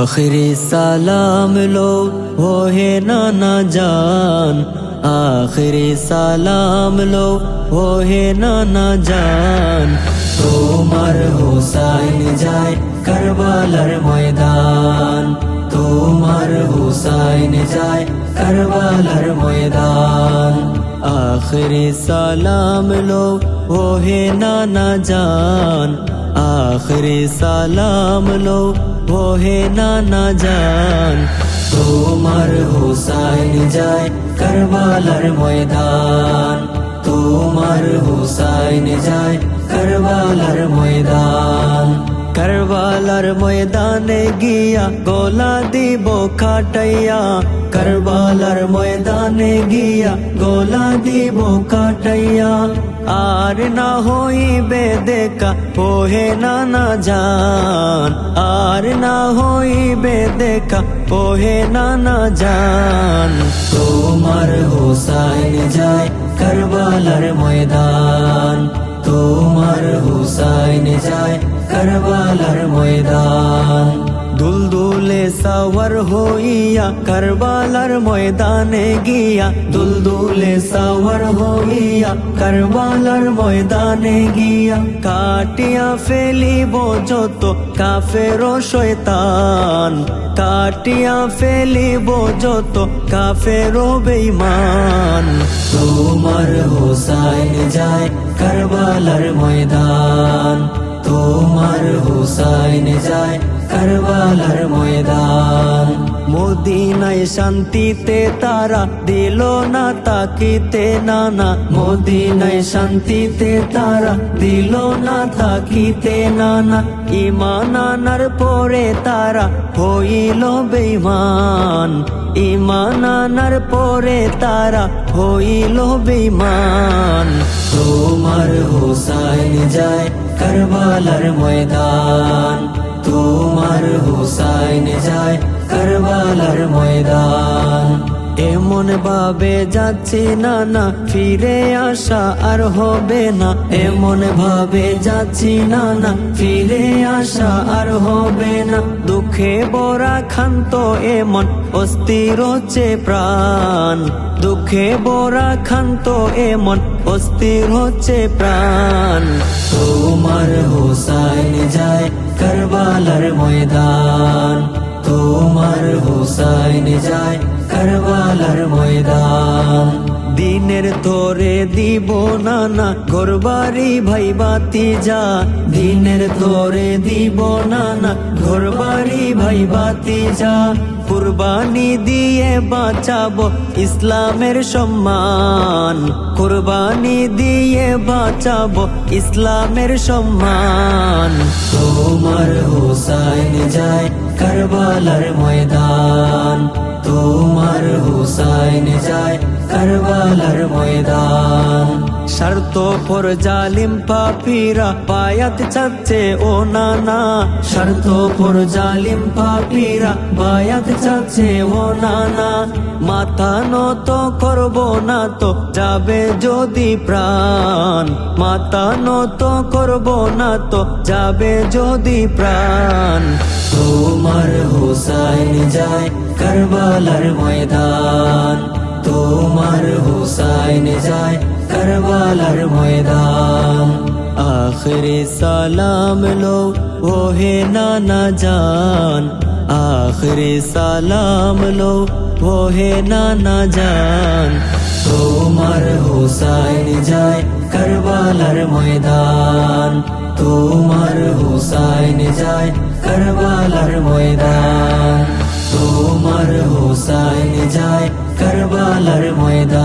आखिरी सलाम लो वो है नाना जान, आखिरी सलाम लो वो है नाना जान। তোমার হুসাইন যায় কারবালার ময়দান, তোমার হুসাইন যায় কারবালার ময়দান। आखिरी सलाम लो वो है नाना जान, आखिरी सलाम लो वो है नाना जान। তোমার হুসাইন যায় কারবালার ময়দান, তোমার হুসাইন যায় কারবালার ময়দান। কারবালার ময়দানে গিয়া গোলা দিব কাটাইয়া, কারবালার ময়দানে গিয়া গোলা দিব কাটাইয়া। আর না হইবে দেখা ওহে নানা জান, আর না হইবে দেখা ওহে নানা জান। তোমার হুসাইন যায় কারবালার ময়দান, তোমার হুসাইন যায় কারবালার ময়দান। দুলদুলে সাওয়ার হইয়া কারবালার ময়দানে গিয়া, দুলদুলে সাওয়ার হইয়া কারবালার ময়দানে গিয়া। কাটিয়া ফেলিব যত কাফের ও শয়তান, কাটিয়া ফেলিব যত কাফের ও বেঈমান। তোমার হুসাইন যায় কারবালার ময়দান, তোমার হুসাইন যায় কারবালার ময়দান। মদিনায় শান্তিতে তারা দিল না তাকিতে নানা, মদিনায় শান্তিতে তারা দিল না তাকিতে নানা। ঈমান আনার পরে তারা হইল বেঈমান, ঈমান আনার পরে তারা হইল বেঈমান। তোমার হুসাইন যায় কারবালার ময়দান, তোমার হুসাইন যায় কারবালার ময়দান। এমন ভাবে যাচ্ছি নানা ফিরে আসা আর হবে না, এমন ভাবে যাচ্ছি নানা ফিরে আসা আর হবে না। দুঃখে বরা খান্ত এমন অস্থির হচ্ছে প্রাণ, দুঃখে বরা খান্ত এমন অস্থির হচ্ছে প্রাণ। তোমার হুসাইন যায় কারবালার ময়দান, তোমার হুসাইন যায় কারবালার ময়দান। দিনের তোরে দিব নানা ঘরবাড়ি ভাই বাতি যা, দিনের তোরে দিব নানা ঘরবাড়ি ভাই বাতি যা। কুরবানি দিয়ে বাঁচাবো ইসলামের সম্মান, কুরবানি দিয়ে বাঁচাবো ইসলামের সম্মান। তোমার হুসাইন যায় কারবালার ময়দান, তোমার হুসাইন যায় কারবালার ময়দান। স্বার্থপর জালিম পাপীরা বায়াত চাচ্ছে ও নানা, স্বার্থপর জালিম পাপীরা বায়াত চাচ্ছে ও নানা। মাথা নত করব না তো যাবে যদি প্রাণ, মাথা নত করব না তো যাবে যদি প্রাণ। তোমার হুসাইন যায় কারবালার ময়দান, তোমার হুসাইন যায় কারবালার ময়দান। आखिरी सलाम लो वो है नाना जान, आखिरी सलाम लो वो है नाना जान। তোমার হুসাইন যায় কারবালার ময়দান, তোমার হুসাইন যায় কারবালার ময়দান, তোমার হুসাইন যায় কারবালার ময়দান।